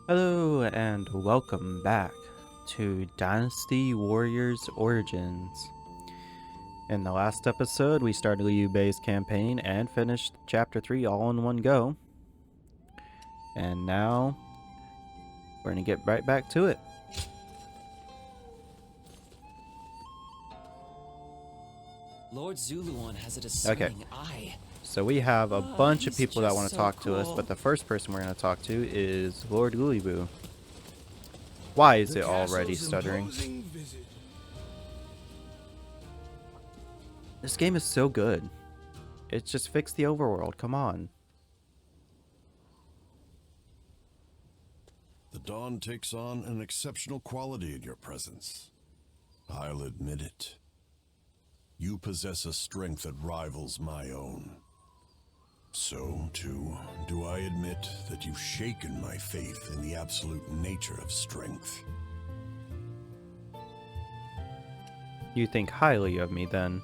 Hello and welcome back to Dynasty Warriors Origins. In the last episode, we started Liu Bei's campaign and finished Chapter 3 all in one go. And now, we're going to get right back to it. Lord Zuluan has a discerning eye. So we have a bunch of he's people that just want to so talk to us, cool. but the first person we're going to talk to is Lord Gulibu. Why is The it already castle's stuttering? imposing visit. This game is so good. It just fixed the overworld, come on. The dawn takes on an exceptional quality in your presence. I'll admit it. You possess a strength that rivals my own. So, too, do I admit that you've shaken my faith in the absolute nature of strength. You think highly of me then.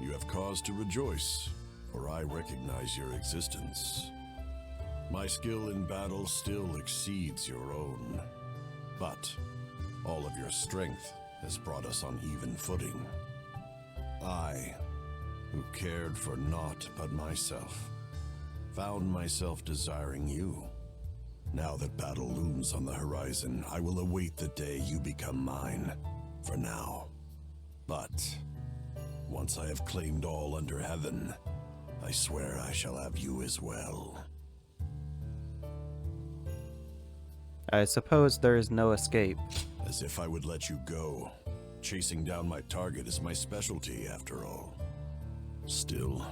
You have cause to rejoice, for I recognize your existence. My skill in battle still exceeds your own, but all of your strength has brought us on even footing. I, who cared for naught but myself, found myself desiring you. Now that battle looms on the horizon, I will await the day you become mine, for now. But once I have claimed all under heaven, I swear I shall have you as well. I suppose there is no escape. As if I would let you go. Chasing down my target is my specialty, after all. Still,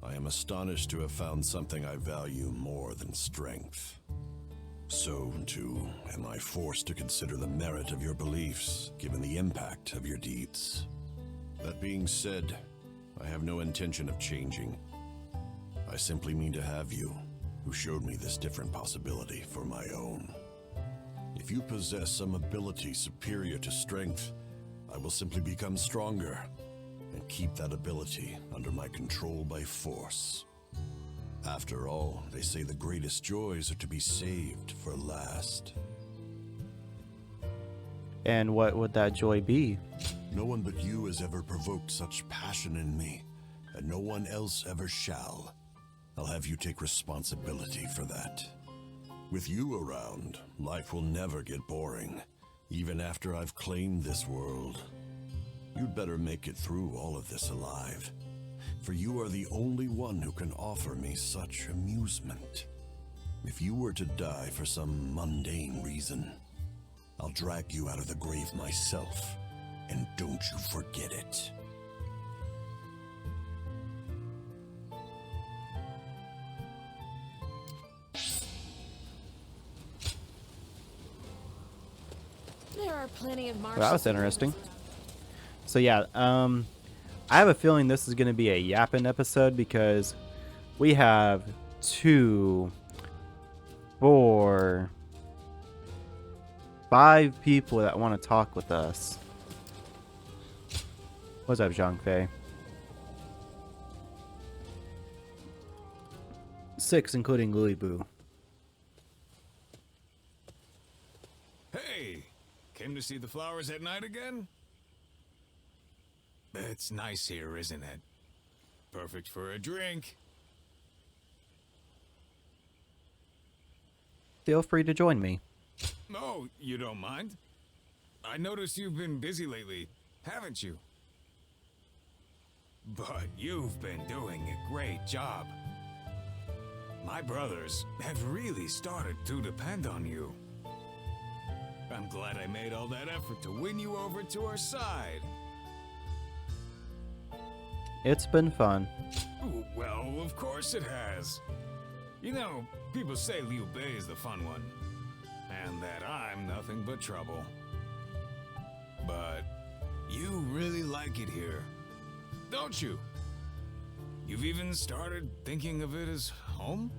I am astonished to have found something I value more than strength. So, too, am I forced to consider the merit of your beliefs, given the impact of your deeds. That being said, I have no intention of changing. I simply mean to have you, who showed me this different possibility, for my own. If you possess some ability superior to strength, I will simply become stronger and keep that ability under my control by force. After all, they say the greatest joys are to be saved for last. And what would that joy be? No one but you has ever provoked such passion in me, and no one else ever shall. I'll have you take responsibility for that. With you around, life will never get boring, even after I've claimed this world. You'd better make it through all of this alive, for you are the only one who can offer me such amusement. If you were to die for some mundane reason, I'll drag you out of the grave myself, and don't you forget it. There are plenty of Well, marshals. that was interesting. So yeah, I have a feeling this is going to be a yapping episode because we have 2, 4, 5 people that want to talk with us. What's up, Zhang 6, including Gulibu. Hey, came to see the flowers at night again? It's nice here, isn't it? Perfect for a drink. Feel free to join me. Oh, you don't mind? I noticed you've been busy lately, haven't you? But you've been doing a great job. My brothers have really started to depend on you. I'm glad I made all that effort to win you over to our side. It's been fun. Well, of course it has. You know, people say Liu Bei is the fun one, and that I'm nothing but trouble. But you really like it here, don't you? You've even started thinking of it as home?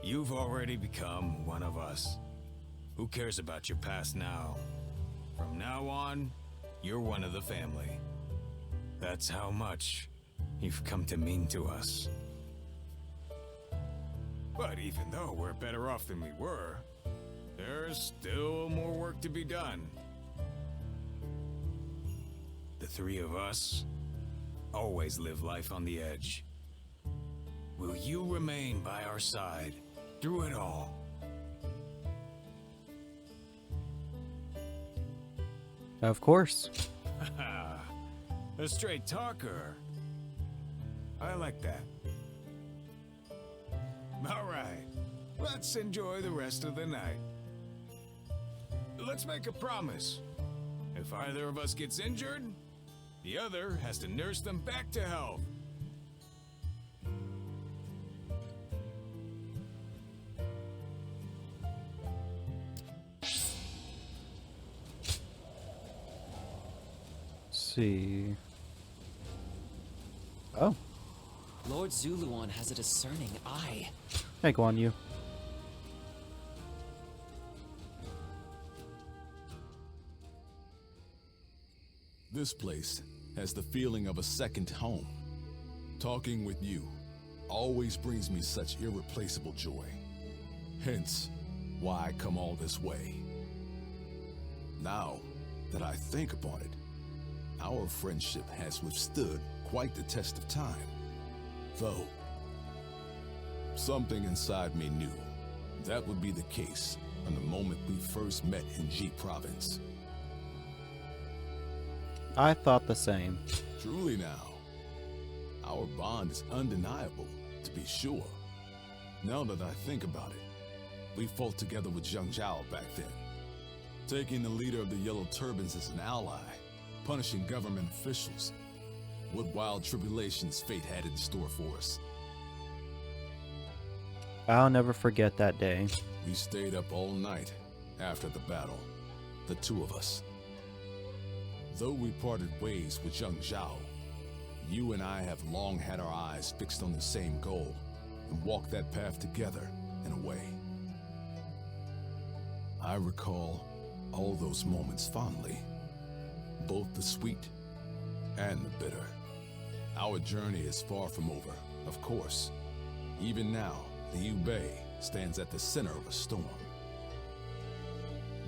You've already become one of us. Who cares about your past now? From now on, you're one of the family. That's how much you've come to mean to us. But even though we're better off than we were, there's still more work to be done. The three of us always live life on the edge. Will you remain by our side through it all? Of course. A straight talker. I like that. All right, let's enjoy the rest of the night. Let's make a promise. If either of us gets injured, the other has to nurse them back to health. See. Oh, Lord Zuluan has a discerning eye. hey, Guan Yu. This place has the feeling of a second home. Talking with you always brings me such irreplaceable joy. Hence, why I come all this way. Now that I think upon it, our friendship has withstood quite the test of time. Though, something inside me knew that would be the case from the moment we first met in G Province. I thought the same. Truly now, our bond is undeniable, to be sure. Now that I think about it, we fought together with Zhang Zhao back then, taking the leader of the Yellow Turbans as an ally, punishing government officials. What wild tribulations fate had in store for us. I'll never forget that day. We stayed up all night after the battle, the two of us. Though we parted ways with Zhang Zhao, you and I have long had our eyes fixed on the same goal and walked that path together in a way. I recall all those moments fondly, both the sweet and the bitter. Our journey is far from over, of course. Even now, Liu Bei stands at the center of a storm.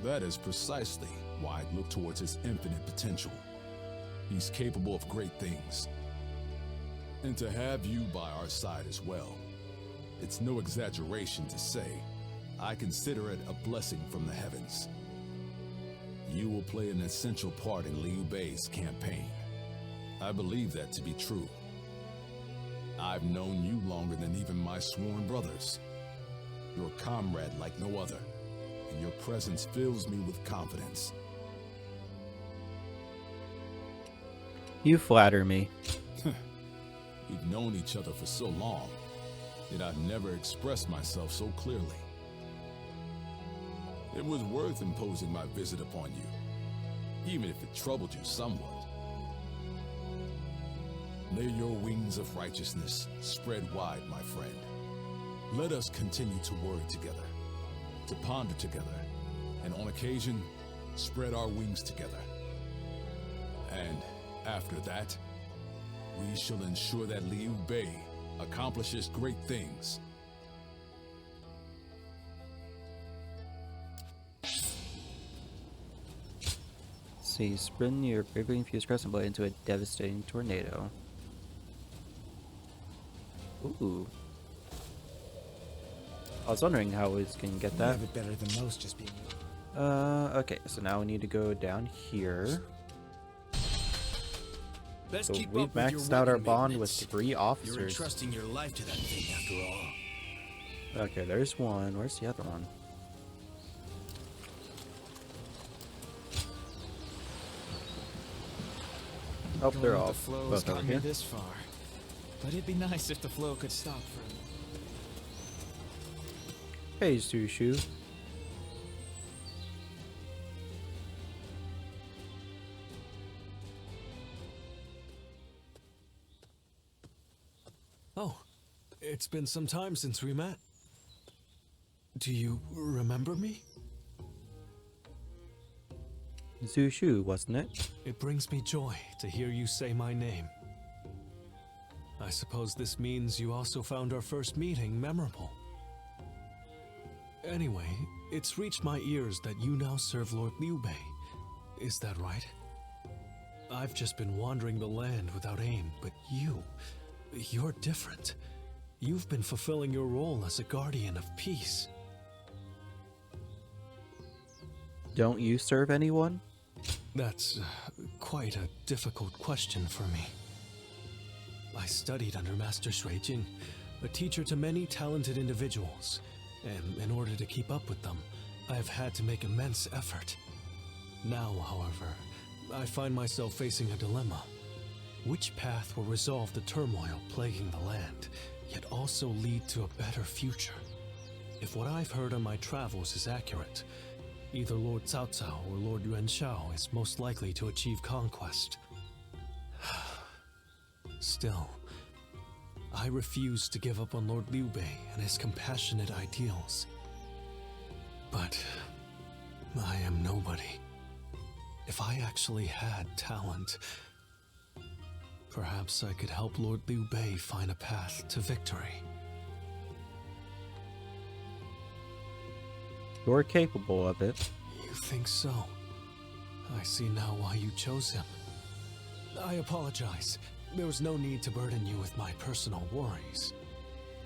That is precisely why I look towards his infinite potential. He's capable of great things. And to have you by our side as well, it's no exaggeration to say, I consider it a blessing from the heavens. You will play an essential part in Liu Bei's campaign. I believe that to be true. I've known you longer than even my sworn brothers. You're a comrade like no other, and your presence fills me with confidence. You flatter me. We've known each other for so long, yet I've never expressed myself so clearly. It was worth imposing my visit upon you, even if it troubled you somewhat. May your wings of righteousness spread wide, my friend. Let us continue to worry together, to ponder together, and on occasion, spread our wings together. And after that, we shall ensure that Liu Bei accomplishes great things. See, spin your bravely infused crescent blade into a devastating tornado. Ooh. I was wondering how we can get You that. have it better than most, just being you. Okay, so now we need to go down here. Best So keep we've up with your maxed out our weapon bond with maintenance. 3 You're officers. entrusting your life to that thing after all. Okay, there's one. Where's the other one? Oh, Don't they're know if all the flow's both over gotten me here. this far, but it'd be nice if the flow could stop for a Hey, Sushu. Oh, it's been some time since we met. Do you remember me? Zushu, wasn't it? It brings me joy to hear you say my name. I suppose this means you also found our first meeting memorable. Anyway, it's reached my ears that you now serve Lord Liu Bei. Is that right? I've just been wandering the land without aim, but you're different. You've been fulfilling your role as a guardian of peace. Don't you serve anyone? That's quite a difficult question for me. I studied under Master Shui Jing, a teacher to many talented individuals, and in order to keep up with them, I have had to make immense effort. Now, however, I find myself facing a dilemma. Which path will resolve the turmoil plaguing the land, yet also lead to a better future? If what I've heard on my travels is accurate, either Lord Cao Cao or Lord Yuan Shao is most likely to achieve conquest. Still, I refuse to give up on Lord Liu Bei and his compassionate ideals. But I am nobody. If I actually had talent, perhaps I could help Lord Liu Bei find a path to victory. You're capable of it. You think so? I see now why you chose him. I apologize. There was no need to burden you with my personal worries.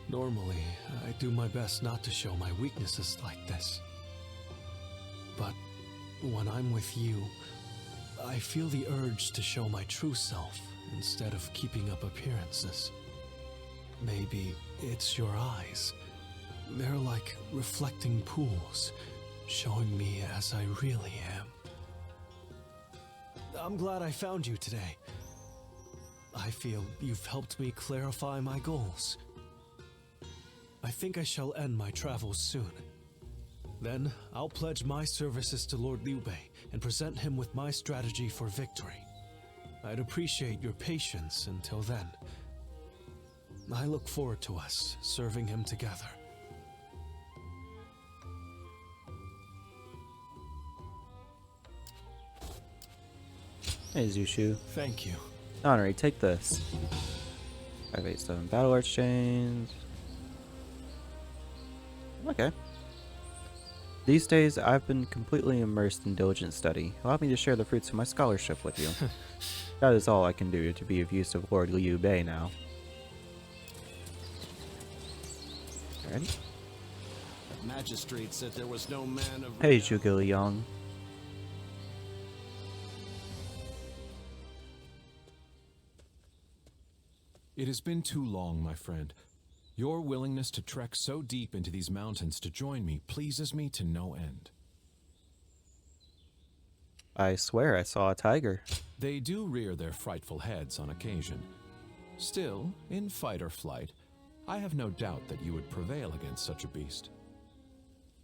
Normally, I do my best not to show my weaknesses like this. But when I'm with you, I feel the urge to show my true self instead of keeping up appearances. Maybe it's your eyes. They're like reflecting pools, showing me as I really am. I'm glad I found you today. I feel you've helped me clarify my goals. I think I shall end my travels soon. Then, I'll pledge my services to Lord Liu Bei and present him with my strategy for victory. I'd appreciate your patience until then. I look forward to us serving him together. Hey, Zushu. Thank you. Honorary, take this. 587 Battle Arts Chains. Okay. These days, I've been completely immersed in diligent study. Allow me to share the fruits of my scholarship with you. That is all I can do to be of use of Lord Liu Bei now. Ready? The magistrate said there was no man of... Hey, Zhuge Liang. It has been too long, my friend. Your willingness to trek so deep into these mountains to join me pleases me to no end. I swear I saw a tiger. They do rear their frightful heads on occasion. Still, in fight or flight, I have no doubt that you would prevail against such a beast.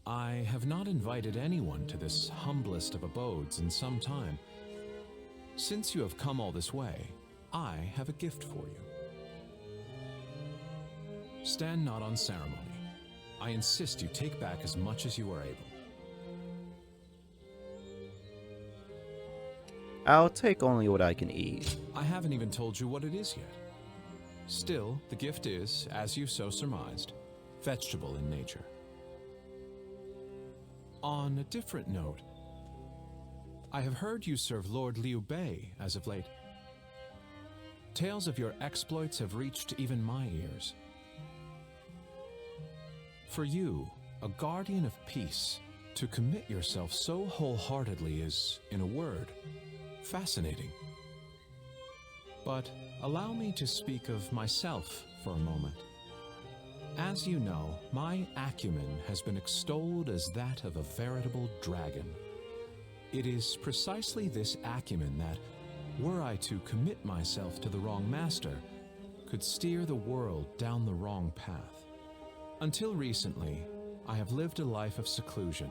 I have not invited anyone to this humblest of abodes in some time. Since you have come all this way, I have a gift for you. Stand not on ceremony. I insist you take back as much as you are able. I'll take only what I can eat. I haven't even told you what it is yet. Still, the gift is, as you so surmised, vegetable in nature. On a different note, I have heard you serve Lord Liu Bei as of late. Tales of your exploits have reached even my ears. For you, a guardian of peace, to commit yourself so wholeheartedly is, in a word, fascinating. But allow me to speak of myself for a moment. As you know, my acumen has been extolled as that of a veritable dragon. It is precisely this acumen that, were I to commit myself to the wrong master, could steer the world down the wrong path. Until recently, I have lived a life of seclusion,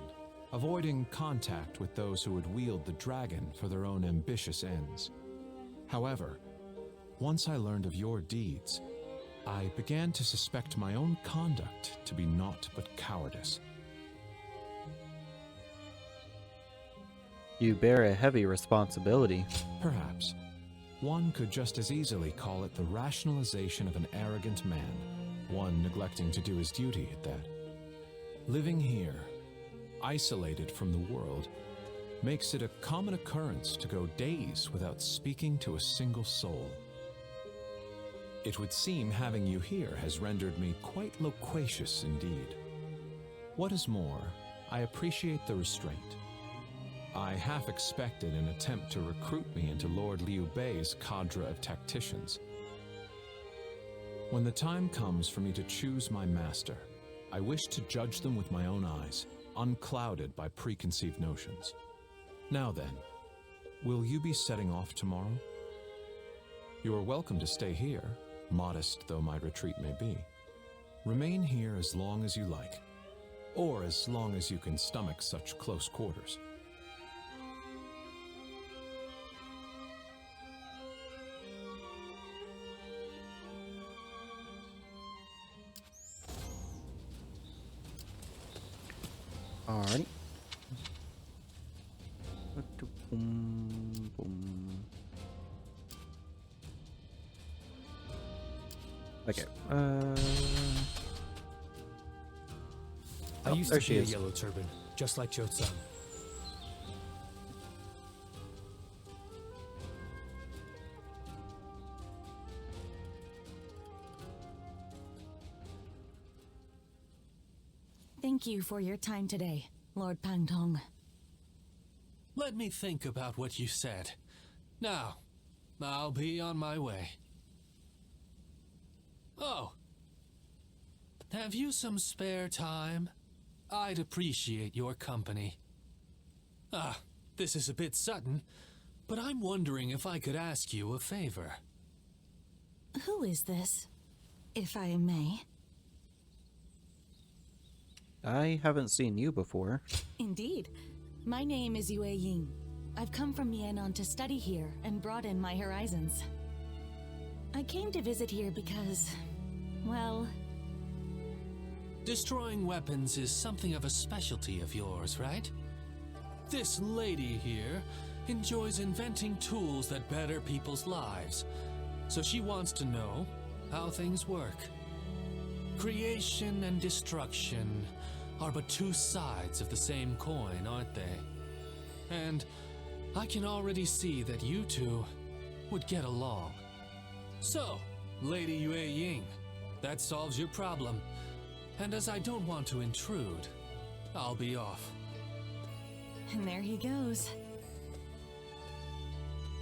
avoiding contact with those who would wield the dragon for their own ambitious ends. However, once I learned of your deeds, I began to suspect my own conduct to be naught but cowardice. You bear a heavy responsibility. Perhaps. One could just as easily call it the rationalization of an arrogant man, one neglecting to do his duty at that. Living here, isolated from the world, makes it a common occurrence to go days without speaking to a single soul. It would seem having you here has rendered me quite loquacious indeed. What is more, I appreciate the restraint. I half expected an attempt to recruit me into Lord Liu Bei's cadre of tacticians. When the time comes for me to choose my master, I wish to judge them with my own eyes, unclouded by preconceived notions. Now then, will you be setting off tomorrow? You are welcome to stay here, modest though my retreat may be. Remain here as long as you like, or as long as you can stomach such close quarters. Alright. Boom, boom. Okay. I used there to she be a is. yellow turban, just like Cho-san. Thank you for your time today, Lord Pangtong. Let me think about what you said. Now, I'll be on my way. Oh, have you some spare time? I'd appreciate your company. This is a bit sudden, but I'm wondering if I could ask you a favor. Who is this, if I may? I haven't seen you before. Indeed. My name is Yue Ying. I've come from Yenon to study here and broaden my horizons. I came to visit here because, well... Destroying weapons is something of a specialty of yours, right? This lady here enjoys inventing tools that better people's lives, so she wants to know how things work. Creation and destruction are but two sides of the same coin, aren't they? And I can already see that you two would get along. So, Lady Yue Ying, that solves your problem. And as I don't want to intrude, I'll be off. And there he goes.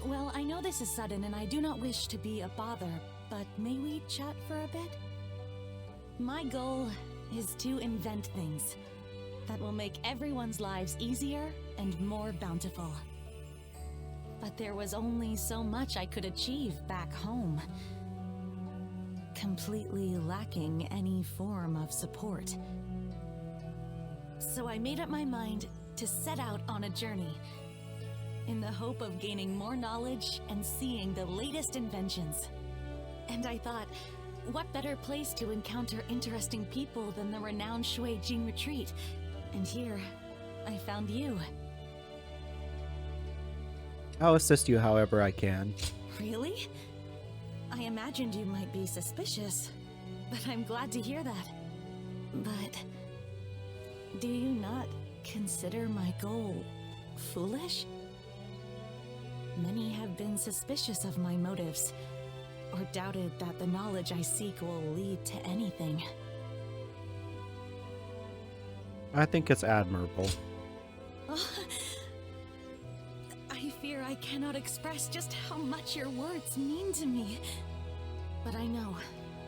Well, I know this is sudden and I do not wish to be a bother, but may we chat for a bit? My goal is to invent things that will make everyone's lives easier and more bountiful. But there was only so much I could achieve back home, completely lacking any form of support. So I made up my mind to set out on a journey in the hope of gaining more knowledge and seeing the latest inventions. And I thought, what better place to encounter interesting people than the renowned Shui Jing retreat? And here, I found you. I'll assist you however I can. Really? I imagined you might be suspicious, but I'm glad to hear that. But do you not consider my goal foolish? Many have been suspicious of my motives, or doubted that the knowledge I seek will lead to anything. I think it's admirable. Oh, I fear I cannot express just how much your words mean to me. But I know,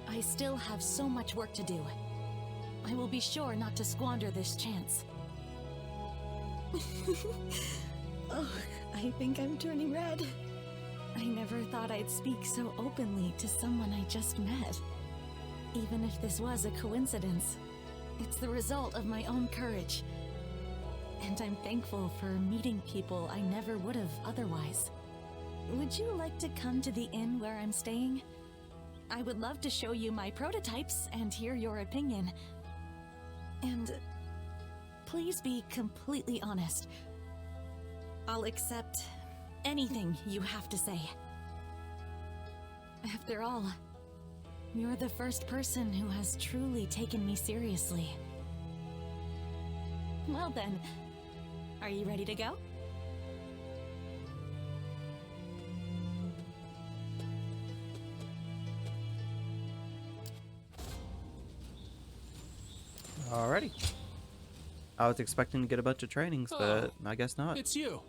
I still have so much work to do. I will be sure not to squander this chance. Oh, I think I'm turning red. I never thought I'd speak so openly to someone I just met. Even if this was a coincidence, it's the result of my own courage. And I'm thankful for meeting people I never would have otherwise. Would you like to come to the inn where I'm staying? I would love to show you my prototypes and hear your opinion. And please be completely honest. I'll accept anything you have to say. After all, you're the first person who has truly taken me seriously. Well then, are you ready to go? Alrighty. I was expecting to get a bunch of trainings, but I guess not. It's you.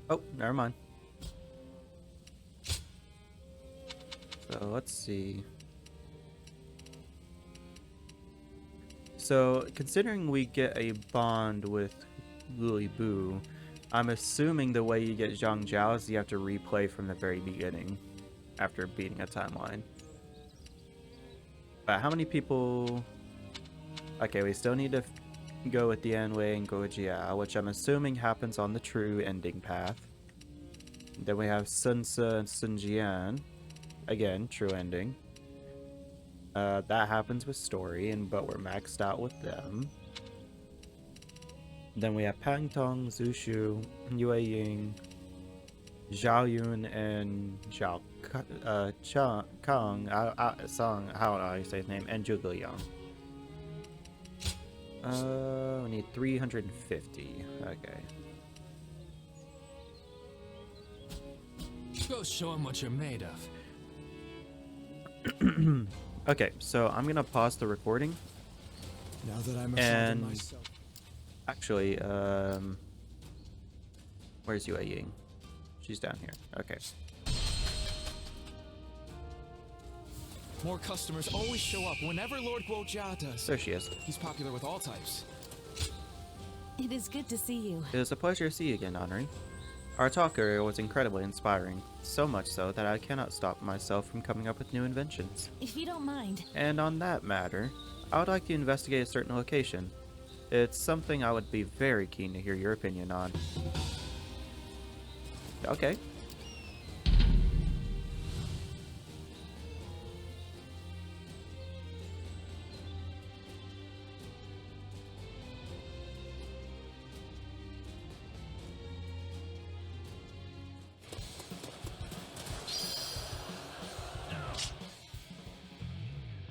Oh, never mind. So let's see. So considering we get a bond with Lily Boo, I'm assuming the way you get Zhang Jiao is you have to replay from the very beginning after beating a timeline. But how many people... Okay, we still need to go with Dianwei and Guojia, which I'm assuming happens on the true ending path. Then we have Sun Ce and Sun Jian. Again, true ending. That happens with story, but we're maxed out with them. Then we have Pang Tong, Zhu Shu, Yue Ying, Zhao Yun, and Zhao Kang, Song, how do I say his name, and Zhuge Liang. We need 350. Okay. Go show him what you're made of. Okay, so I'm gonna pause the recording. Now that I'm a and father myself. actually, where's Yue Ying? She's down here. Okay. More customers always show up whenever Lord Guojia does. There she is. He's popular with all types. It is good to see you. It was a pleasure to see you again, Henri. Our talk earlier was incredibly inspiring, so much so that I cannot stop myself from coming up with new inventions. If you don't mind. And on that matter, I would like to investigate a certain location. It's something I would be very keen to hear your opinion on. Okay.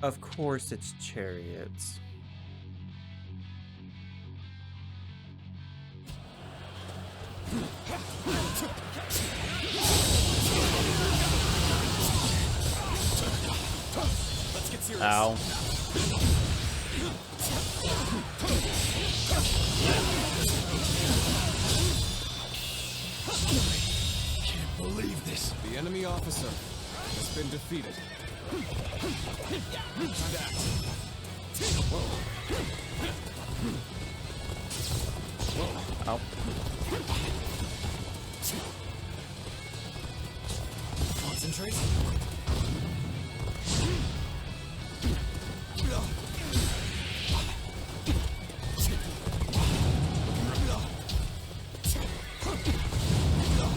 Of course it's chariots. Let's get serious. Ow. Can't believe this. The enemy officer has been defeated. Time to act. Ow. Concentrate.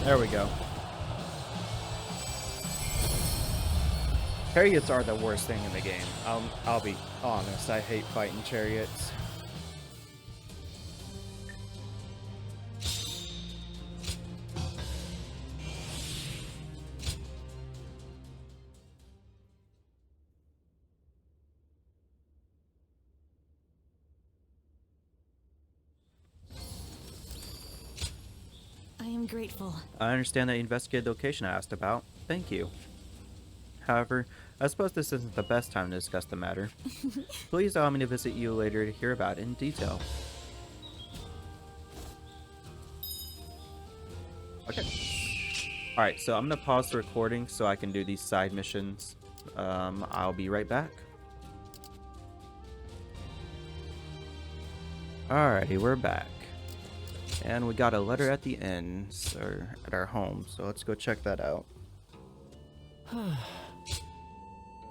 There we go. Chariots are the worst thing in the game. I'll be honest, I hate fighting chariots. I am grateful. I understand that you investigated the location I asked about. Thank you. However, I suppose this isn't the best time to discuss the matter. Please allow me to visit you later to hear about it in detail. Okay. Alright, so I'm going to pause the recording so I can do these side missions. I'll be right back. Alrighty, we're back. And we got a letter at the end, or at our home, so let's go check that out.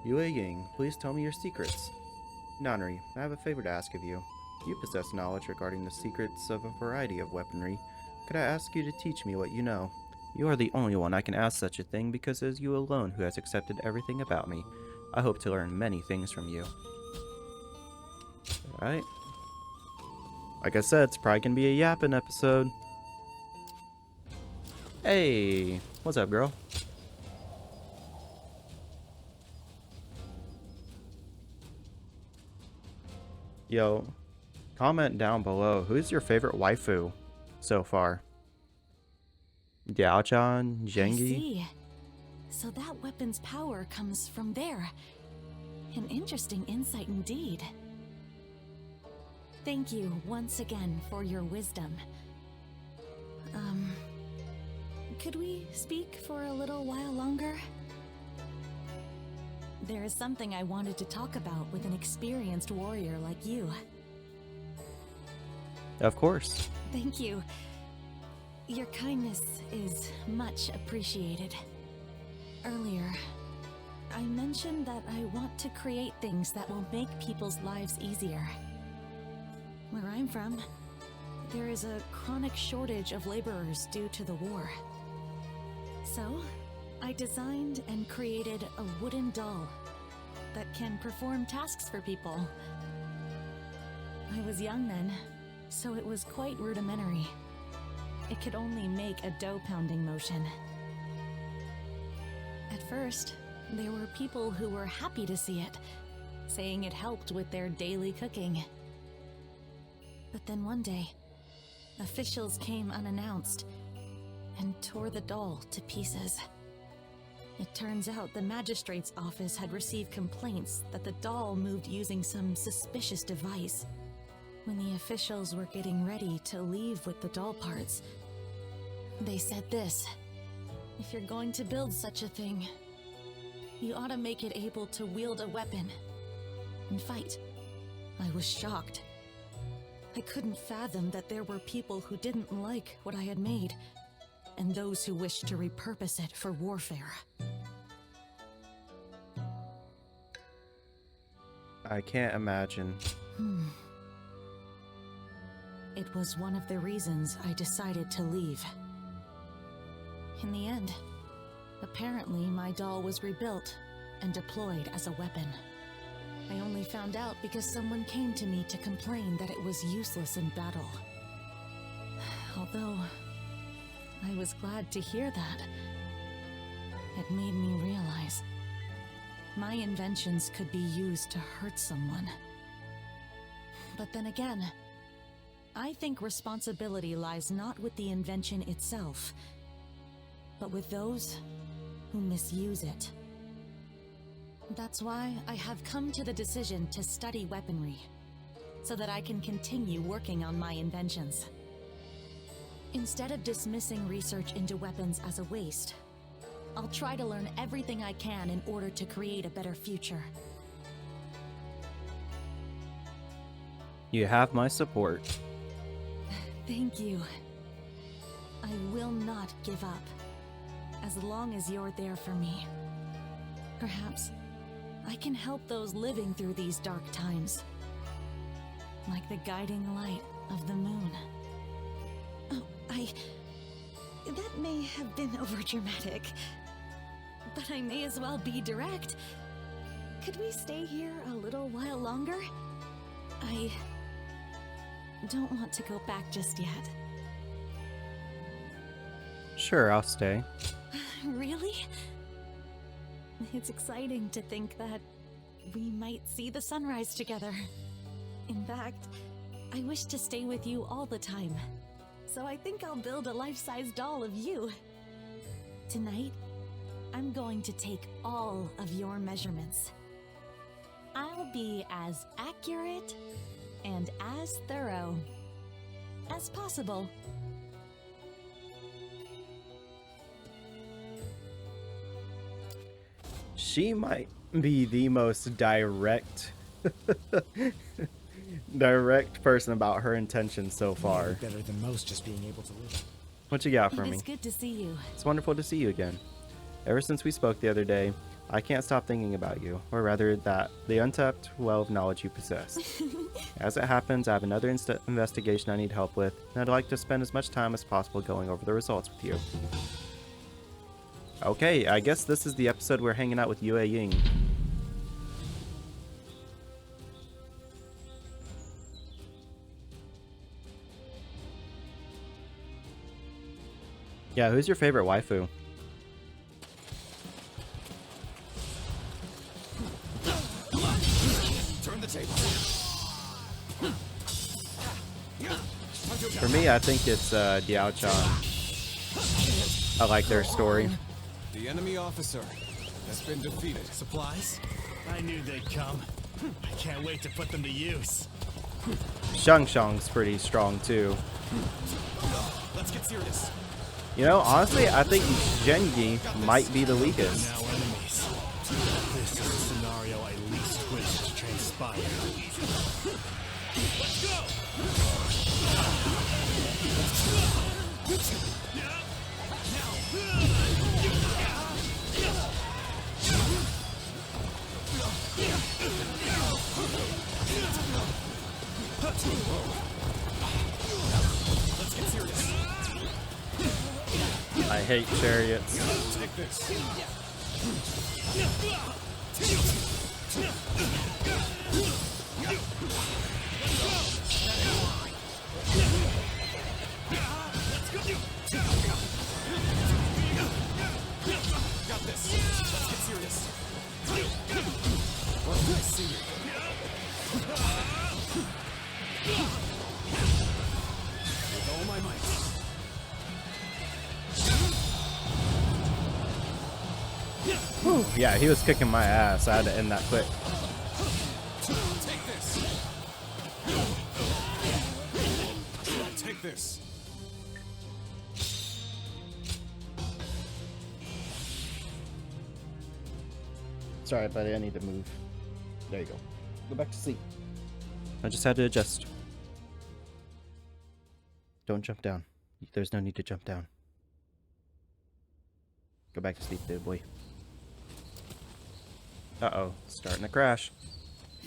Yue Ying, please tell me your secrets. Nanri, I have a favor to ask of you. You possess knowledge regarding the secrets of a variety of weaponry. Could I ask you to teach me what you know? You are the only one I can ask such a thing because it is you alone who has accepted everything about me. I hope to learn many things from you. Alright. Like I said, it's probably gonna be a yapping episode. Hey, what's up, girl? Yo, comment down below. Who's your favorite waifu so far? Diao-chan, I Zhengi? see. So that weapon's power comes from there. An interesting insight indeed. Thank you once again for your wisdom. Could we speak for a little while longer? There is something I wanted to talk about with an experienced warrior like you. Of course. Thank you. Your kindness is much appreciated. Earlier, I mentioned that I want to create things that will make people's lives easier. Where I'm from, there is a chronic shortage of laborers due to the war. So, I designed and created a wooden doll that can perform tasks for people. I was young then, so it was quite rudimentary. It could only make a dough-pounding motion. At first, there were people who were happy to see it, saying it helped with their daily cooking. But then one day, officials came unannounced and tore the doll to pieces. It turns out the magistrate's office had received complaints that the doll moved using some suspicious device. When the officials were getting ready to leave with the doll parts, they said this: "If you're going to build such a thing, you ought to make it able to wield a weapon and fight." I was shocked. I couldn't fathom that there were people who didn't like what I had made, and those who wished to repurpose it for warfare. I can't imagine. It was one of the reasons I decided to leave. In the end, apparently my doll was rebuilt and deployed as a weapon. I only found out because someone came to me to complain that it was useless in battle. Although, I was glad to hear that. It made me realize my inventions could be used to hurt someone. But then again, I think responsibility lies not with the invention itself, but with those who misuse it. That's why I have come to the decision to study weaponry, so that I can continue working on my inventions. Instead of dismissing research into weapons as a waste, I'll try to learn everything I can in order to create a better future. You have my support. Thank you. I will not give up, as long as you're there for me. Perhaps I can help those living through these dark times, like the guiding light of the moon. Oh, that may have been overdramatic, but I may as well be direct. Could we stay here a little while longer? I don't want to go back just yet. Sure, I'll stay. Really? It's exciting to think that we might see the sunrise together. In fact, I wish to stay with you all the time. So I think I'll build a life-size doll of you. Tonight, I'm going to take all of your measurements. I'll be as accurate and as thorough as possible. She might be the most direct person about her intentions so far. Better than most just being able to live. What you got for It me? is good to see you. It's wonderful to see you again. Ever since we spoke the other day, I can't stop thinking about you, or rather that the untapped well of knowledge you possess. As it happens, I have another investigation I need help with, and I'd like to spend as much time as possible going over the results with you. Okay, I guess this is the episode we're hanging out with Yue Ying. Yeah, who's your favorite waifu? Turn the table. For me, I think it's Diao-chan. I like their story. The enemy officer has been defeated. Supplies? I knew they'd come. I can't wait to put them to use. Shang's pretty strong too. Let's get serious. You know, honestly, I think Zhengi might be the weakest. Now enemies. This is a scenario I least wish to transpire. Let's go! Let's get serious. I hate chariots. Take this. Got this. Let's get serious. What do I see? With all my might. Whew, yeah, he was kicking my ass. I had to end that quick. Take this. Take this. Sorry, buddy, I need to move. There you go. Go back to sleep. I just had to adjust. Don't jump down. There's no need to jump down. Go back to sleep, there, boy. Uh-oh, starting to crash.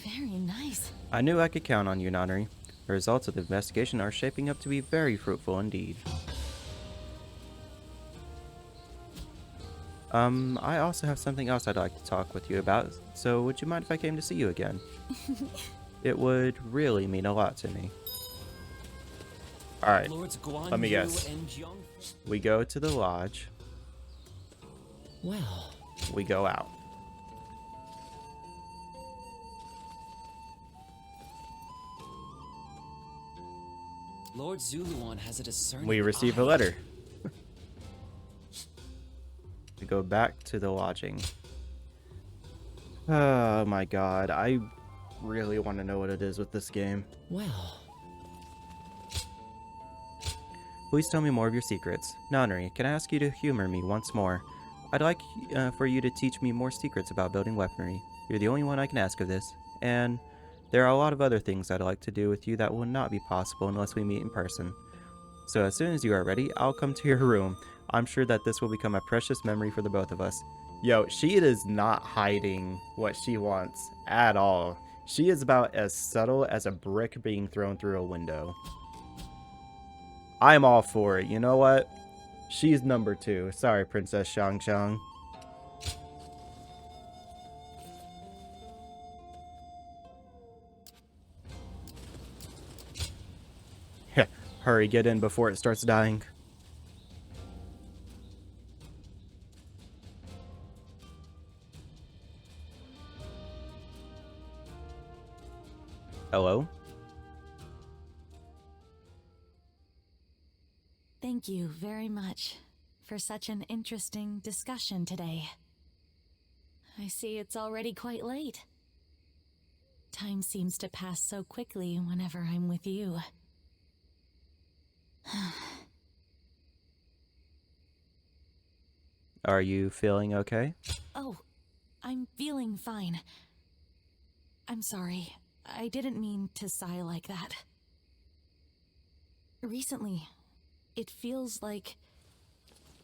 Very nice. I knew I could count on you, Nanri. The results of the investigation are shaping up to be very fruitful indeed. I also have something else I'd like to talk with you about, so would you mind if I came to see you again? It would really mean a lot to me. Alright, let me guess. We go to the lodge. Well, We go out. Lord Zuluan has a discerning We receive a eye. letter. We go back to the lodging. Oh my god, I really want to know what it is with this game. Well, Please tell me more of your secrets. Nanri, can I ask you to humor me once more? I'd like for you to teach me more secrets about building weaponry. You're the only one I can ask of this. And there are a lot of other things I'd like to do with you that will not be possible unless we meet in person. So as soon as you are ready, I'll come to your room. I'm sure that this will become a precious memory for the both of us. Yo, she is not hiding what she wants at all. She is about as subtle as a brick being thrown through a window. I'm all for it. You know what? She's number 2. Sorry, Princess Shang. Hurry, get in before it starts dying. Hello? Thank you very much for such an interesting discussion today. I see it's already quite late. Time seems to pass so quickly whenever I'm with you. Are you feeling okay? Oh, I'm feeling fine. I'm sorry. I didn't mean to sigh like that. Recently, it feels like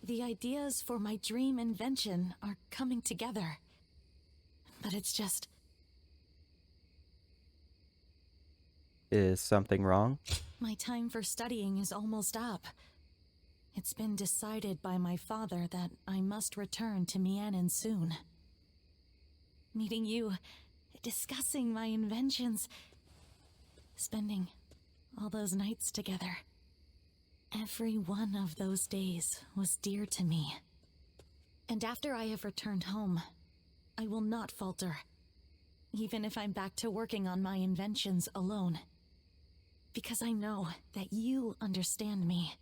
the ideas for my dream invention are coming together. But it's just... Is something wrong? My time for studying is almost up. It's been decided by my father that I must return to Mianin soon. Meeting you, discussing my inventions, spending all those nights together. Every one of those days was dear to me. And after I have returned home, I will not falter, even if I'm back to working on my inventions alone. because I know that you understand me.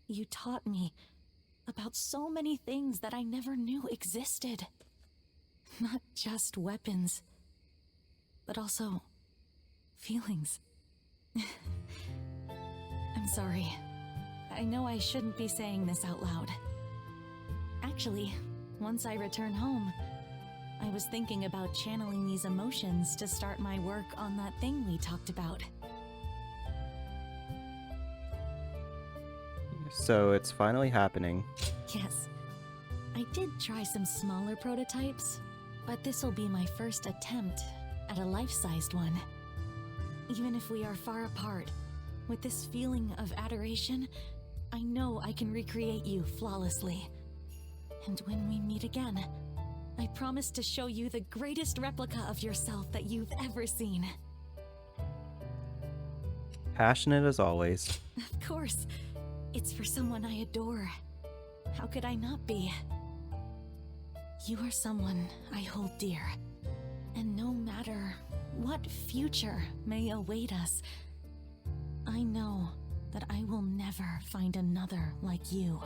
You taught me about so many things that I never knew existed. Not just weapons, but also feelings. I'm sorry. I know I shouldn't be saying this out loud. Actually, once I return home, I was thinking about channeling these emotions to start my work on that thing we talked about. So it's finally happening. Yes. I did try some smaller prototypes, but this'll be my first attempt at a life-sized one. Even if we are far apart, with this feeling of adoration, I know I can recreate you flawlessly. And when we meet again, I promise to show you the greatest replica of yourself that you've ever seen. Passionate as always. Of course. It's for someone I adore. How could I not be? You are someone I hold dear. And no matter what future may await us, I know that I will never find another like you.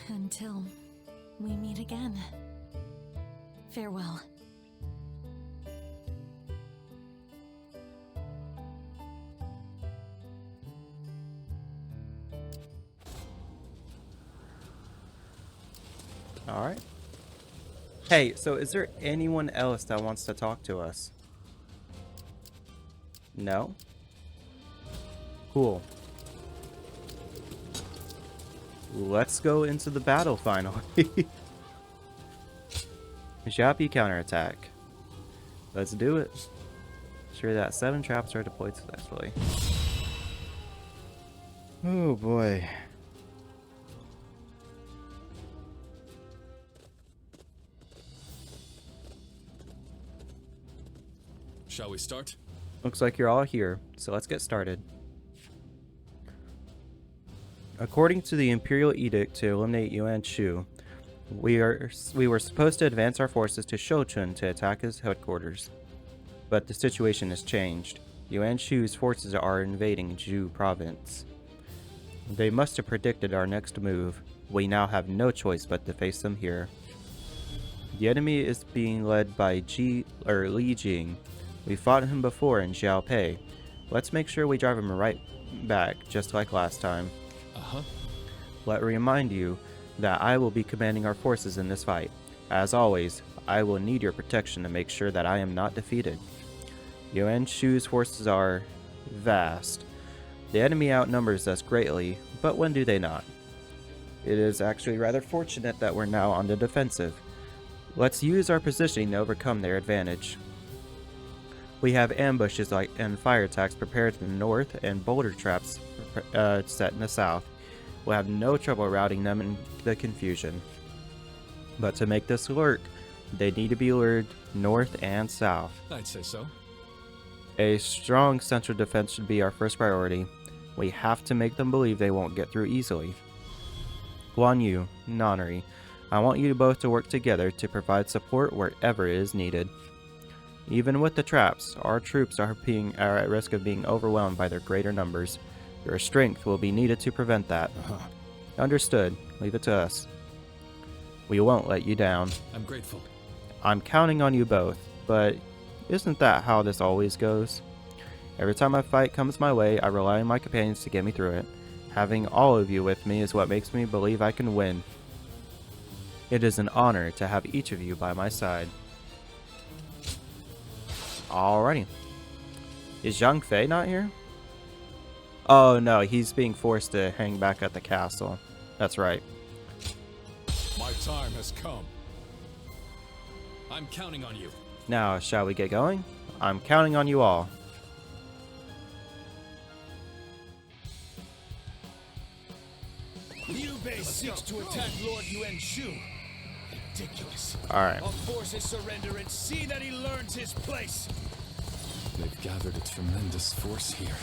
Until we meet again. Farewell. Alright. Hey, so is there anyone else that wants to talk to us? No? Cool. Let's go into the battle finally. Yappy counterattack. Let's do it. Sure that 7 traps are deployed successfully. Oh boy. Shall we start? Looks like you're all here, so let's get started. According to the Imperial Edict to eliminate Yuan Shu, we were supposed to advance our forces to Shochun to attack his headquarters. But the situation has changed. Yuan Shu's forces are invading Zhu province. They must have predicted our next move. We now have no choice but to face them here. The enemy is being led by Li Jing. We fought him before in Xiaopei. Let's make sure we drive him right back, just like last time. Let me remind you that I will be commanding our forces in this fight. As always, I will need your protection to make sure that I am not defeated. Yuan Shu's forces are vast. The enemy outnumbers us greatly, but when do they not? It is actually rather fortunate that we're now on the defensive. Let's use our positioning to overcome their advantage. We have ambushes and fire attacks prepared in the north and boulder traps set in the south. We'll have no trouble routing them in the confusion. But to make this work, they need to be lured north and south. I'd say so. A strong central defense should be our first priority. We have to make them believe they won't get through easily. Guan Yu, Nonnery, I want you both to work together to provide support wherever it is needed. Even with the traps, our troops are at risk of being overwhelmed by their greater numbers. Your strength will be needed to prevent that. Understood. Leave it to us. We won't let you down. I'm grateful. I'm counting on you both, but isn't that how this always goes? Every time a fight comes my way, I rely on my companions to get me through it. Having all of you with me is what makes me believe I can win. It is an honor to have each of you by my side. Alrighty. Is Zhang Fei not here? Oh no, he's being forced to hang back at the castle. That's right. My time has come. I'm counting on you. Now, shall we get going? I'm counting on you all. Liu Bei seeks to attack Lord Yuan Shu. Ridiculous. Alright. Our forces surrender and see that he learns his place. They've gathered a tremendous force here.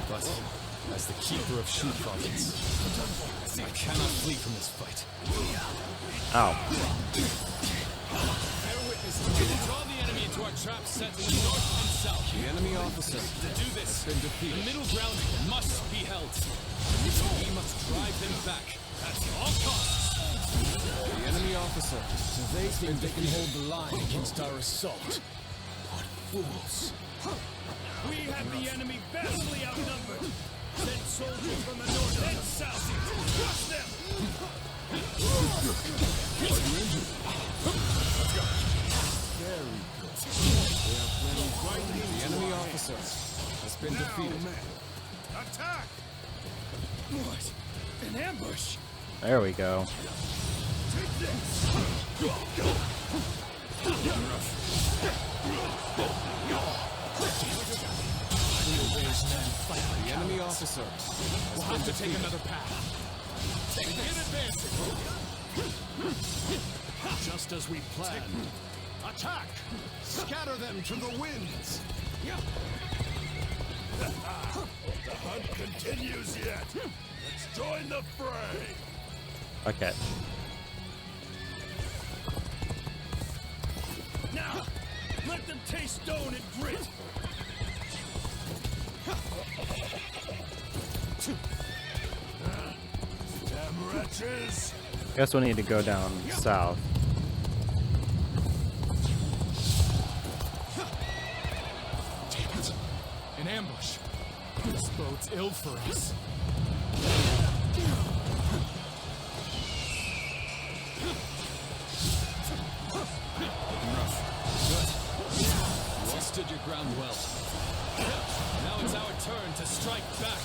But, as the keeper of Shu province, I cannot flee from this fight. Ow. Bear witness to it. Draw the enemy into our Trap set in the north and south. The enemy officer To do this, has been defeated. the middle ground must be held. We must drive them back at all costs. The enemy officer. They think they can hold the line against our assault. What fools. We have the enemy vastly outnumbered. Send soldiers from the north and south. Crush them! The enemy officer has been defeated. Attack! What? An ambush? There we go. The enemy officer We'll have to take another path. Begin advancing. Just as we planned. Attack! Scatter them to the winds! The hunt continues yet. Let's join the fray. Okay. Now, let them taste stone and grit. Damn wretches! Guess we'll need to go down south. An ambush. This bodes ill for us. You stood your ground well. Now it's our turn to strike back.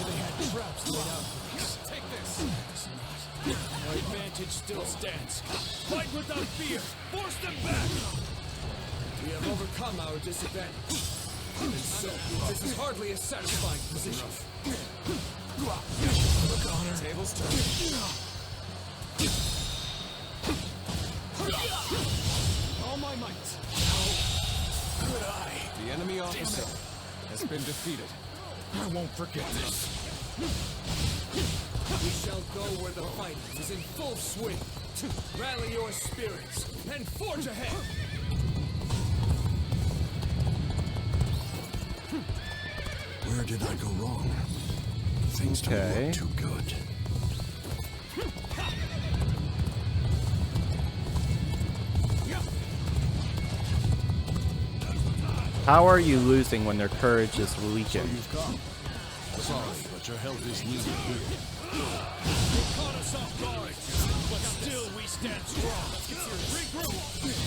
They had traps laid out for us. Take this. Our advantage still stands. Fight without fear. Force them back. We have overcome our disadvantage. This is hardly a satisfying position. Tables turn. All my might. Good eye. The enemy officer has been defeated. I won't forget this. We shall go where the fight is in full swing. Rally your spirits and forge ahead. Where did I go wrong? Things don't Okay. look too good. How are you losing when their courage is weakened? You've come. Sorry, but your help is needed here. They caught us off guard, but still we stand strong. Regroup.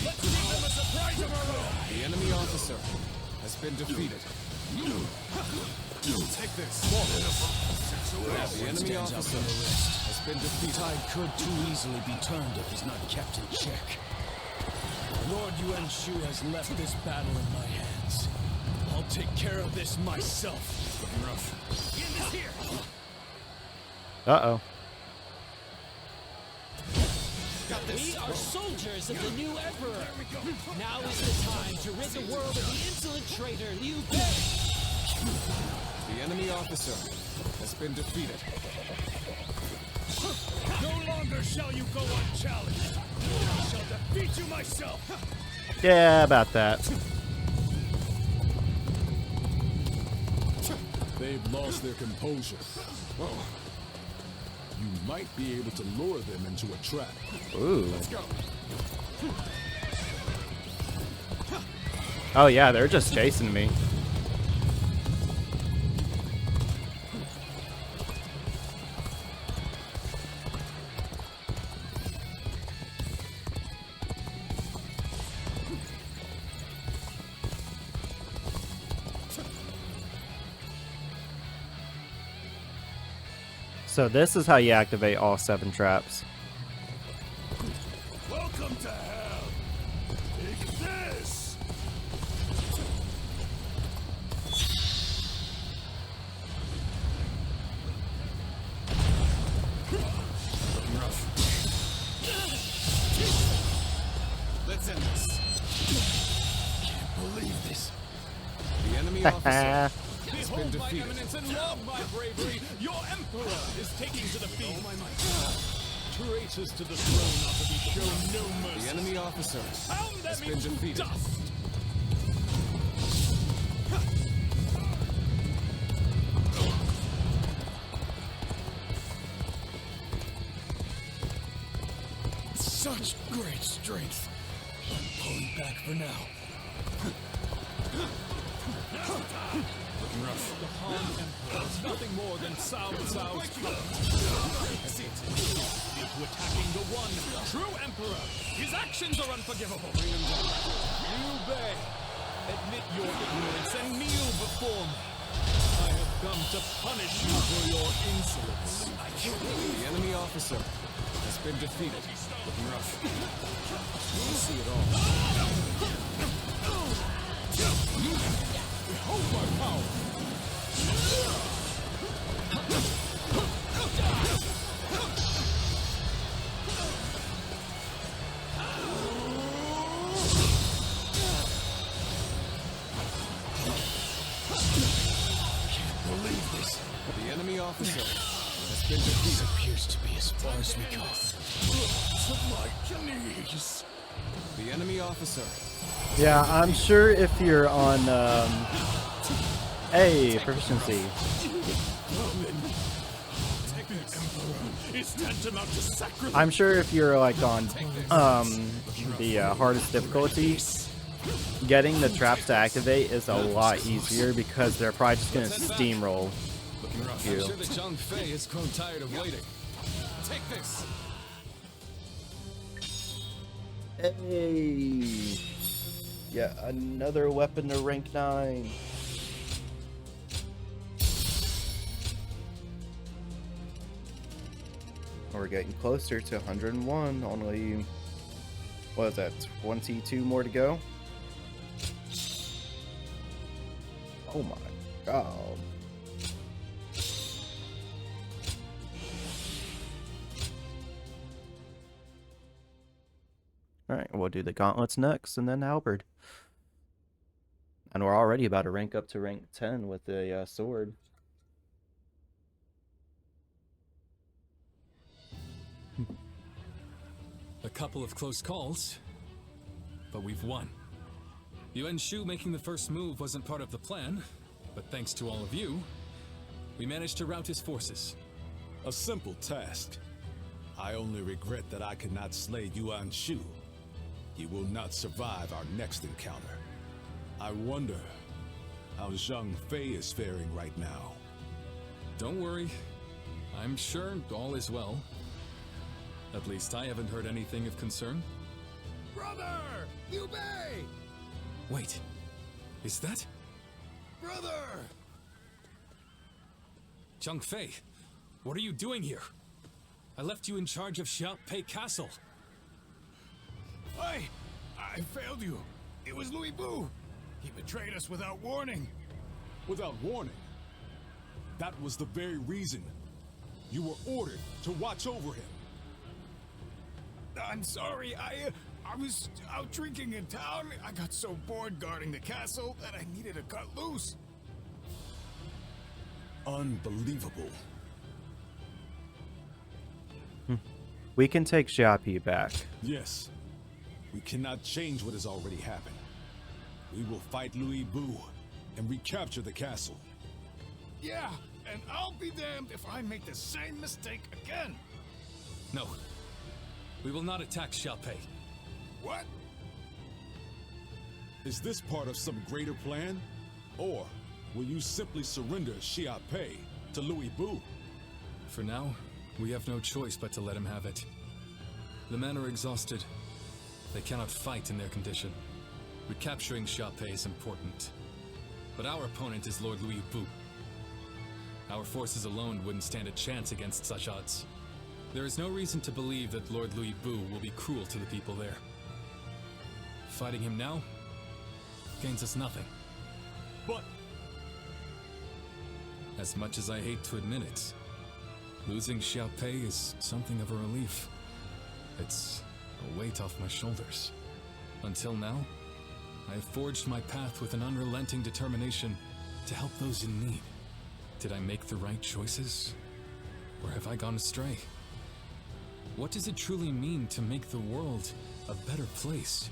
Let's give them a surprise of our own. The enemy officer has been defeated. Take this. The enemy officer has been defeated. Tide could too easily be turned if he's not kept in check. Lord Yuan Shu has left this battle in my hands. I'll take care of this myself. In this here. Uh-oh. We are soldiers of the new emperor. Now is the time to rid the world of the insolent traitor Liu Bei. The enemy officer has been defeated. No longer shall you go unchallenged. I shall defeat you myself. Yeah, about that. They've lost their composure. Oh. You might be able to lure them into a trap. Ooh. Let's go. Oh yeah, they're just chasing me. So this is how you activate all 7 traps. Welcome to hell. Take this. Let's end this. Can't believe this. The enemy officer has Behold been my defeated. eminence and love my bravery. Your emperor is taking to the field. Traitors to the throne are to be shown no mercy. The enemy officer Pound has them been into defeated. dust! Such great strength. I'm pulling back for now. Looking rough. The Han Emperor is nothing more than Cao Cao's into attacking the one true Emperor. His actions are unforgivable. Liu Bei, admit your ignorance and kneel before me. I have come to punish you for your insolence. I can't believe The enemy officer has been defeated. Looking rough. You see it all. Behold my power! Can't believe this. The enemy officer has been defeated. Appears to be as far as we go. To my knees. The enemy officer. Yeah, I'm sure if you're on A proficiency, Is tantamount to sacrifice. I'm sure if you're like on the hardest difficulty, getting the traps to activate is a lot easier because they're probably just gonna steamroll Looking rough. you. I'm sure that Zhang Fei has grown tired of waiting. Take this. Hey, yeah, another weapon to rank 9. We're getting closer to 101. Only, what is that, 22 more to go? Oh my god. Alright, we'll do the gauntlets next, and then halberd. And we're already about to rank up to rank 10 with the sword. A couple of close calls, but we've won. Yuan Shu making the first move wasn't part of the plan, but thanks to all of you, we managed to rout his forces. A simple task. I only regret that I could not slay Yuan Shu. He will not survive our next encounter. I wonder how Zhang Fei is faring right now. Don't worry, I'm sure all is well. At least I haven't heard anything of concern. Brother! Liu Bei! Wait, is that Brother! Zhang Fei? What are you doing here? I left you in charge of Xiaopei Castle. I failed you. It was Louis Bu. He betrayed us without warning. Without warning. That was the very reason you were ordered to watch over him. I'm sorry. I was out drinking in town. I got so bored guarding the castle that I needed to cut loose. Unbelievable. We can take Xiaopei back. Yes. We cannot change what has already happened. We will fight Louis Bu and recapture the castle. Yeah, and I'll be damned if I make the same mistake again. No, we will not attack Xiaopei. What? Is this part of some greater plan? Or will you simply surrender Xiaopei to Louis Bu? For now, we have no choice but to let him have it. The men are exhausted. They cannot fight in their condition. Recapturing Xiaopei is important. But our opponent is Lord Louis Bu. Our forces alone wouldn't stand a chance against such odds. There is no reason to believe that Lord Louis Bu will be cruel to the people there. Fighting him now gains us nothing. But as much as I hate to admit it, losing Xiaopei is something of a relief. It's a weight off my shoulders. Until now, I have forged my path with an unrelenting determination to help those in need. Did I make the right choices? Or have I gone astray? What does it truly mean to make the world a better place?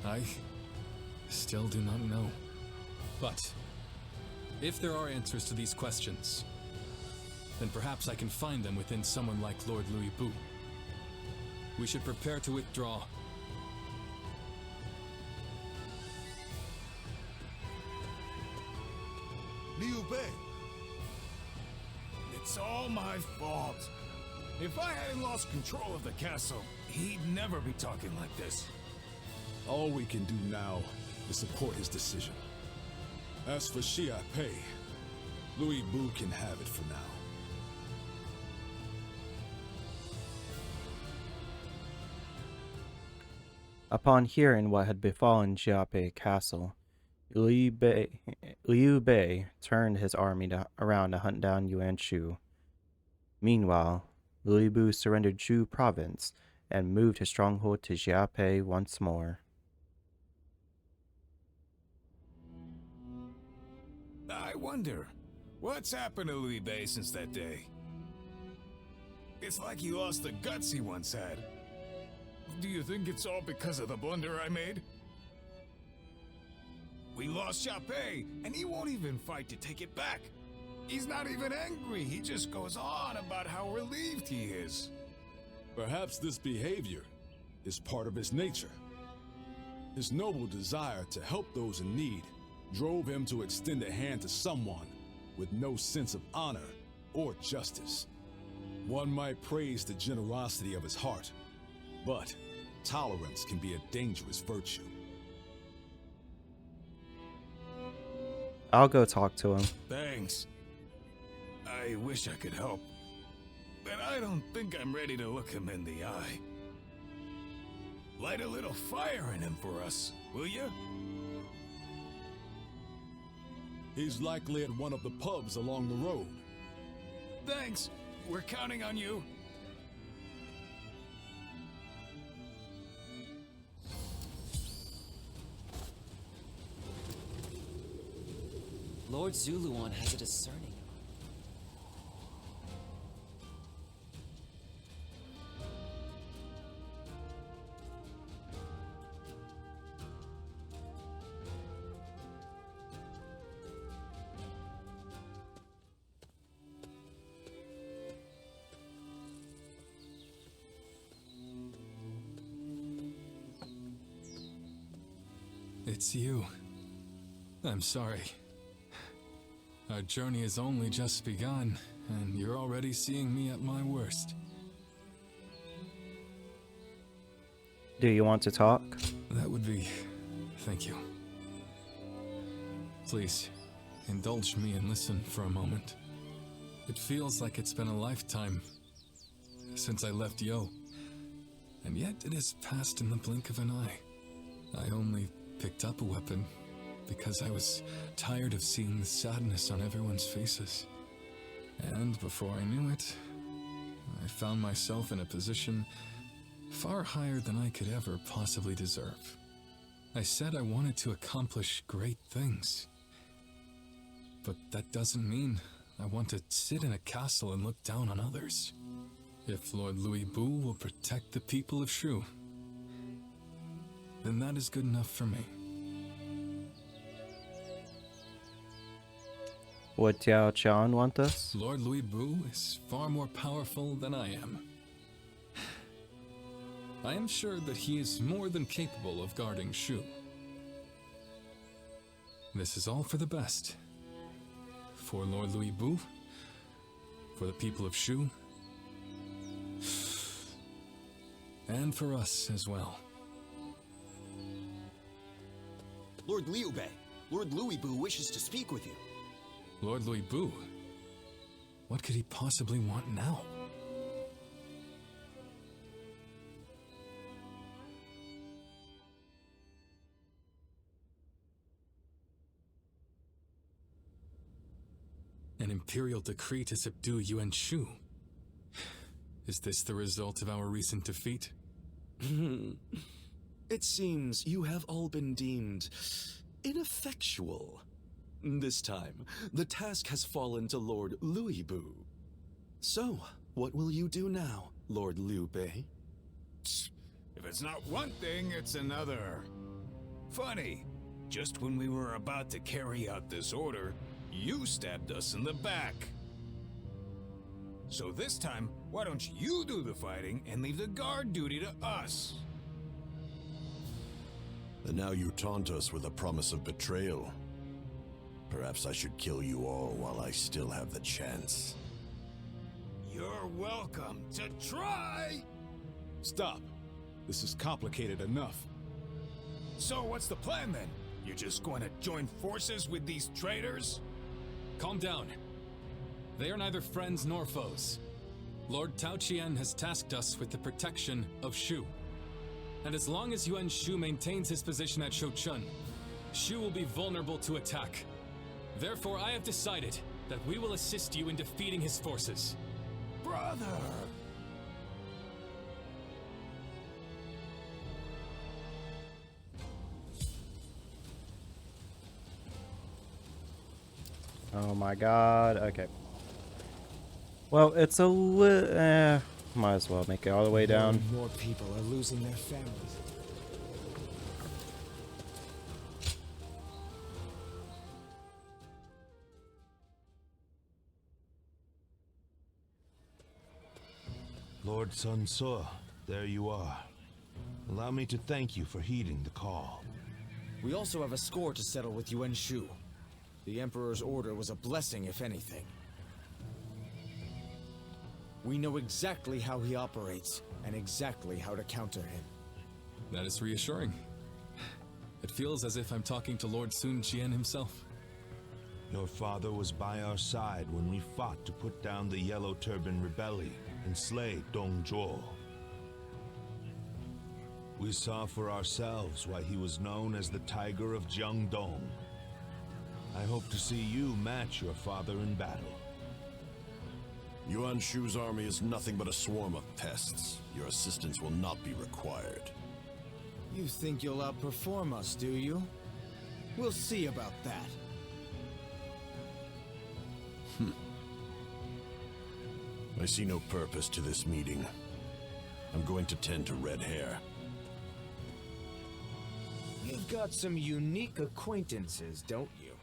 I still do not know. But if there are answers to these questions, then perhaps I can find them within someone like Lord Louis Bu. We should prepare to withdraw. Liu Bei. It's all my fault. If I hadn't lost control of the castle, he'd never be talking like this. All we can do now is support his decision. As for Xia Pei, Louis Bu can have it for now. Upon hearing what had befallen Jiape Castle, Liu Bei turned his army around to hunt down Yuan Shu. Meanwhile, Louis Bu surrendered Zhou province and moved his stronghold to Jiape once more. I wonder, what's happened to Liu Bei since that day? It's like he lost the guts he once had. Do you think it's all because of the blunder I made? We lost Xia Pei, and he won't even fight to take it back. He's not even angry, he just goes on about how relieved he is. Perhaps this behavior is part of his nature. His noble desire to help those in need drove him to extend a hand to someone with no sense of honor or justice. One might praise the generosity of his heart, but tolerance can be a dangerous virtue. I'll go talk to him. Thanks. I wish I could help, but I don't think I'm ready to look him in the eye. Light a little fire in him for us, will you? He's likely at one of the pubs along the road. Thanks. We're counting on you. Lord Zuluan has a discerning. It's you. I'm sorry. Our journey has only just begun, and you're already seeing me at my worst. Do you want to talk? That would be... thank you. Please, indulge me and listen for a moment. It feels like it's been a lifetime since I left Yo, and yet it has passed in the blink of an eye. I only picked up a weapon because I was tired of seeing the sadness on everyone's faces. And before I knew it, I found myself in a position far higher than I could ever possibly deserve. I said I wanted to accomplish great things. But that doesn't mean I want to sit in a castle and look down on others. If Lord Louis Bu will protect the people of Shu, then that is good enough for me. Would Tiao Chan want us? Lord Louis Bu is far more powerful than I am. I am sure that he is more than capable of guarding Shu. This is all for the best. For Lord Louis Bu, for the people of Shu, and for us as well. Lord Liu Bei, Lord Louis Bu wishes to speak with you. Lord Louis Bu? What could he possibly want now? An imperial decree to subdue Yuan Shu. Is this the result of our recent defeat? It seems you have all been deemed ineffectual. This time, the task has fallen to Lord Louis Bu. So, what will you do now? Lord Liu Bei. If it's not one thing, it's another. Funny, just when we were about to carry out this order, you stabbed us in the back. So this time, why don't you do the fighting and leave the guard duty to us? And now you taunt us with a promise of betrayal. Perhaps I should kill you all while I still have the chance. You're welcome to try! Stop. This is complicated enough. So what's the plan then? You're just going to join forces with these traitors? Calm down. They are neither friends nor foes. Lord Tao Qian has tasked us with the protection of Shu. And as long as Yuan Shu maintains his position at Shouchun, Shu will be vulnerable to attack. Therefore, I have decided that we will assist you in defeating his forces. Brother! Oh my god, okay. Well, it's a might as well make it all the way down. More people are losing their families. Lord Sun Ce, there you are. Allow me to thank you for heeding the call. We also have a score to settle with Yuan Shu. The Emperor's order was a blessing, if anything. We know exactly how he operates, and exactly how to counter him. That is reassuring. It feels as if I'm talking to Lord Sun Jian himself. Your father was by our side when we fought to put down the Yellow Turban Rebellion and slay Dong Zhuo. We saw for ourselves why he was known as the Tiger of Jiangdong. I hope to see you match your father in battle. Yuan Shu's army is nothing but a swarm of pests. Your assistance will not be required. You think you'll outperform us, do you? We'll see about that. I see no purpose to this meeting. I'm going to tend to red hair. You've got some unique acquaintances, don't you?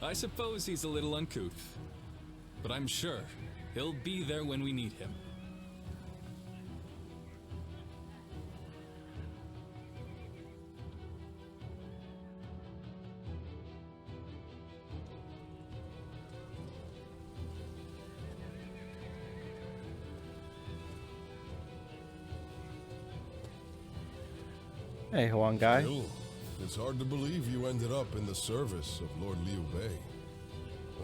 I suppose he's a little uncouth, but I'm sure he'll be there when we need him. Hey, Huang guy. Still, it's hard to believe you ended up in the service of Lord Liu Bei.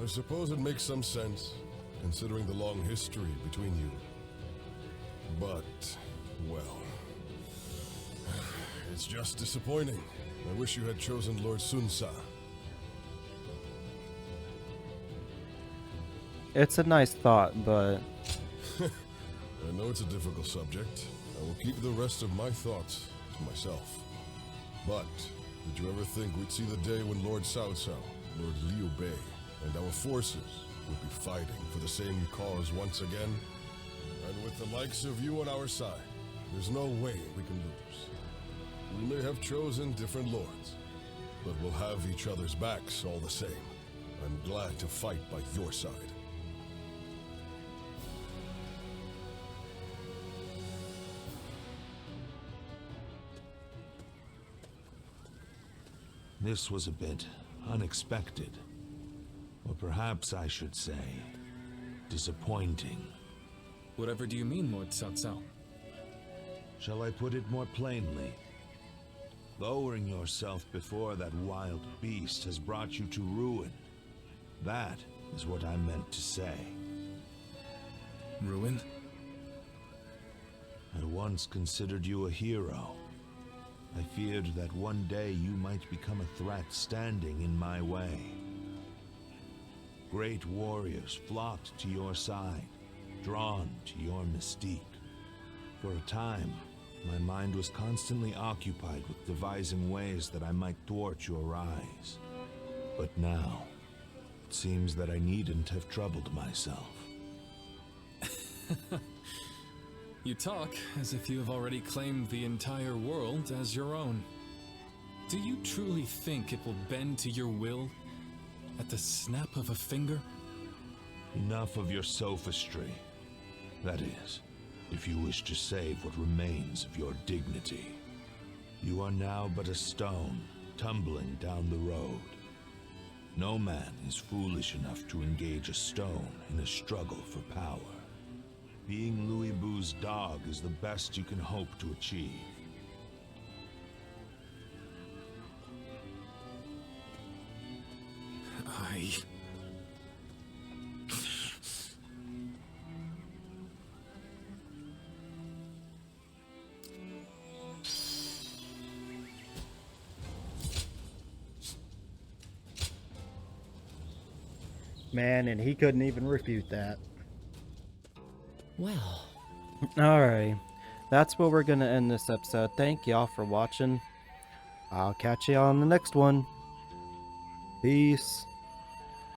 I suppose it makes some sense, considering the long history between you. But, well, it's just disappointing. I wish you had chosen Lord Sun Ce. It's a nice thought, but I know it's a difficult subject. I will keep the rest of my thoughts to myself. But, did you ever think we'd see the day when Lord Cao Cao, Lord Liu Bei, and our forces would be fighting for the same cause once again? And with the likes of you on our side, there's no way we can lose. We may have chosen different lords, but we'll have each other's backs all the same. I'm glad to fight by your side. This was a bit unexpected. Or perhaps I should say, disappointing. Whatever do you mean, Lord Cao Cao? Shall I put it more plainly? Lowering yourself before that wild beast has brought you to ruin. That is what I meant to say. Ruin? I once considered you a hero. I feared that one day you might become a threat standing in my way. Great warriors flocked to your side, drawn to your mystique. For a time, my mind was constantly occupied with devising ways that I might thwart your rise. But now, it seems that I needn't have troubled myself. You talk as if you have already claimed the entire world as your own. Do you truly think it will bend to your will at the snap of a finger? Enough of your sophistry. That is, if you wish to save what remains of your dignity. You are now but a stone, tumbling down the road. No man is foolish enough to engage a stone in a struggle for power. Being Louis Boo's dog is the best you can hope to achieve. Man, and he couldn't even refute that. Well. Alright. That's where we're gonna end this episode. Thank y'all for watching. I'll catch you on the next one. Peace.